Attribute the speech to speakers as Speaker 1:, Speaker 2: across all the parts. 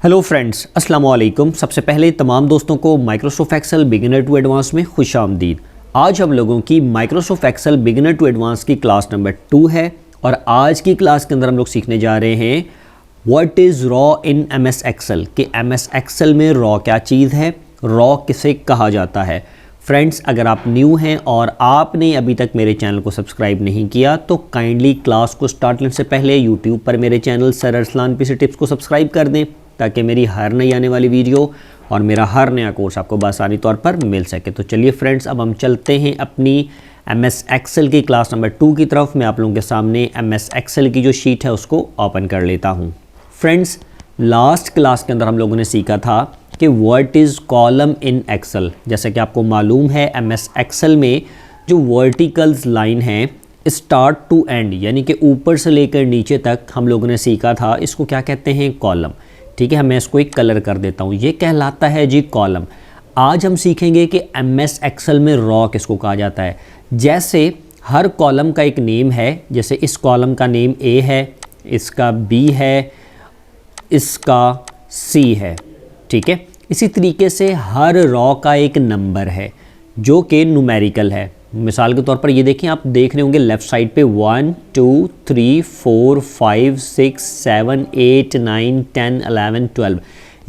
Speaker 1: Hello friends, अस्सलाम वालेकुम। सबसे पहले तमाम दोस्तों को Microsoft Excel beginner to advance में खुश आमदीद। आज हम लोगों की Microsoft Excel beginner to advance की क्लास नंबर 2 है और आज की क्लास के अंदर हम लोग सीखने जा रहे हैं what is row in MS Excel, कि एमएस एक्सेल में रॉ क्या चीज़ है, रॉ किसे कहा जाता है। फ्रेंड्स, अगर आप न्यू हैं और आपने अभी तक मेरे चैनल को सब्सक्राइब नहीं किया तो काइंडली क्लास को स्टार्ट करने से पहले यूट्यूब पर मेरे channel sir Arsalan PC tips को सब्सक्राइब कर दें ताकि मेरी हर नई आने वाली वीडियो और मेरा हर नया कोर्स आपको बआसानी तौर पर मिल सके। तो चलिए फ्रेंड्स, अब हम चलते हैं अपनी एमएस एक्सेल की क्लास नंबर 2 की तरफ। मैं आप लोगों के सामने एमएस एक्सेल की जो शीट है उसको ओपन कर लेता हूँ। फ्रेंड्स, लास्ट क्लास के अंदर हम लोगों ने सीखा था कि what is column in Excel. जैसे कि आपको मालूम है एमएस एक्सेल में जो वर्टिकल्स लाइन हैं स्टार्ट टू एंड, यानी कि ऊपर से लेकर नीचे तक हम लोगों ने सीखा था, इसको क्या कहते हैं, कॉलम। ठीक है, मैं इसको एक कलर कर देता हूँ, ये कहलाता है जी कॉलम। आज हम सीखेंगे कि एमएस एक्सेल में रॉ किसको कहा जाता है। जैसे हर कॉलम का एक नेम है, जैसे इस कॉलम का नेम ए है, इसका बी है, इसका सी है। ठीक है, इसी तरीके से हर रॉ का एक नंबर है जो कि न्यूमेरिकल है। मिसाल के तौर पर ये देखें, आप देख रहे होंगे लेफ़्ट साइड पे 1 2 3 4 5 6 7 8 9 10 11 12,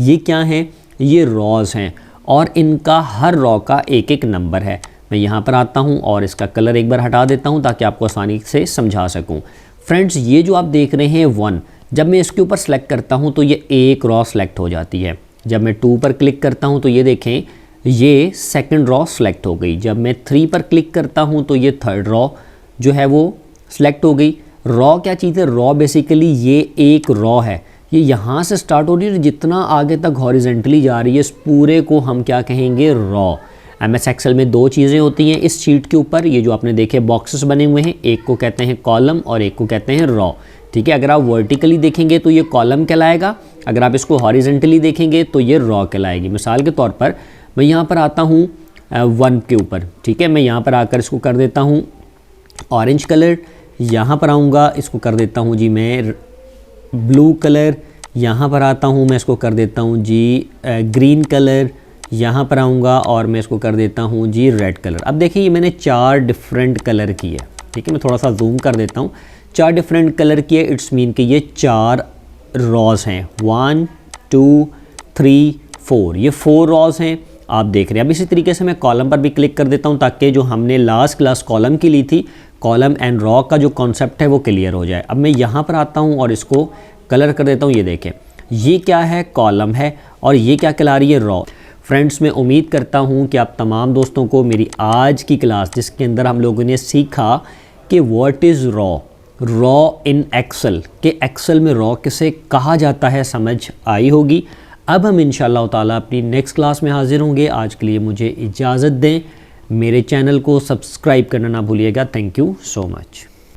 Speaker 1: ये क्या हैं, ये रॉज हैं और इनका हर रॉ का एक एक नंबर है। मैं यहाँ पर आता हूँ और इसका कलर एक बार हटा देता हूँ ताकि आपको आसानी से समझा सकूँ। फ्रेंड्स, ये जो आप देख रहे हैं 1, जब मैं इसके ऊपर सेलेक्ट करता हूँ तो ये एक रॉ सेलेक्ट हो जाती है। जब मैं 2 पर क्लिक करता हूँ तो ये देखें, ये सेकंड रॉ सेलेक्ट हो गई। जब मैं 3 पर क्लिक करता हूँ तो ये थर्ड रॉ जो है वो सेलेक्ट हो गई। रॉ क्या चीज़ है, रॉ बेसिकली ये एक रॉ है, ये यहाँ से स्टार्ट हो रही है, जितना आगे तक हॉरिजेंटली जा रही है इस पूरे को हम क्या कहेंगे, रॉ। एमएस एक्सेल में 2 चीज़ें होती हैं इस शीट के ऊपर, ये जो आपने देखे बॉक्सेस बने हुए हैं, एक को कहते हैं कॉलम और एक को कहते हैं रॉ। ठीक है, अगर आप वर्टिकली देखेंगे तो ये कॉलम कहलाएगा, अगर आप इसको हॉरिजेंटली देखेंगे तो ये रॉ कहलाएगी। मिसाल के तौर पर मैं यहाँ पर आता हूँ 1 के ऊपर। ठीक है, मैं यहाँ पर आकर इसको कर देता हूँ ऑरेंज कलर, यहाँ पर आऊँगा इसको कर देता हूँ जी मैं ब्लू कलर, यहाँ पर आता हूँ मैं इसको कर देता हूँ जी ग्रीन कलर, यहाँ पर आऊँगा और मैं इसको कर देता हूँ जी रेड कलर। अब देखिए ये मैंने 4 डिफरेंट कलर किए। ठीक है, मैं थोड़ा सा जूम कर देता हूँ, 4 डिफरेंट कलर किए, इट्स मीन कि ये 4 रॉज हैं। 1 2 3 4, ये 4 रॉज हैं, आप देख रहे हैं। अब इसी तरीके से मैं कॉलम पर भी क्लिक कर देता हूं ताकि जो हमने लास्ट क्लास कॉलम की ली थी, कॉलम एंड रॉ का जो कॉन्सेप्ट है वो क्लियर हो जाए। अब मैं यहाँ पर आता हूं और इसको कलर कर देता हूं। ये देखें, ये क्या है, कॉलम है और ये क्या कहला रही है, रॉ। फ्रेंड्स, मैं उम्मीद करता हूँ कि आप तमाम दोस्तों को मेरी आज की क्लास, जिसके अंदर हम लोगों ने सीखा कि what is row, row in Excel, कि एक्सेल में रॉ किसे कहा जाता है, समझ आई होगी। अब हम इंशाअल्लाह ताला अपनी नेक्स्ट क्लास में हाजिर होंगे। आज के लिए मुझे इजाज़त दें, मेरे चैनल को सब्सक्राइब करना ना भूलिएगा। Thank you so much.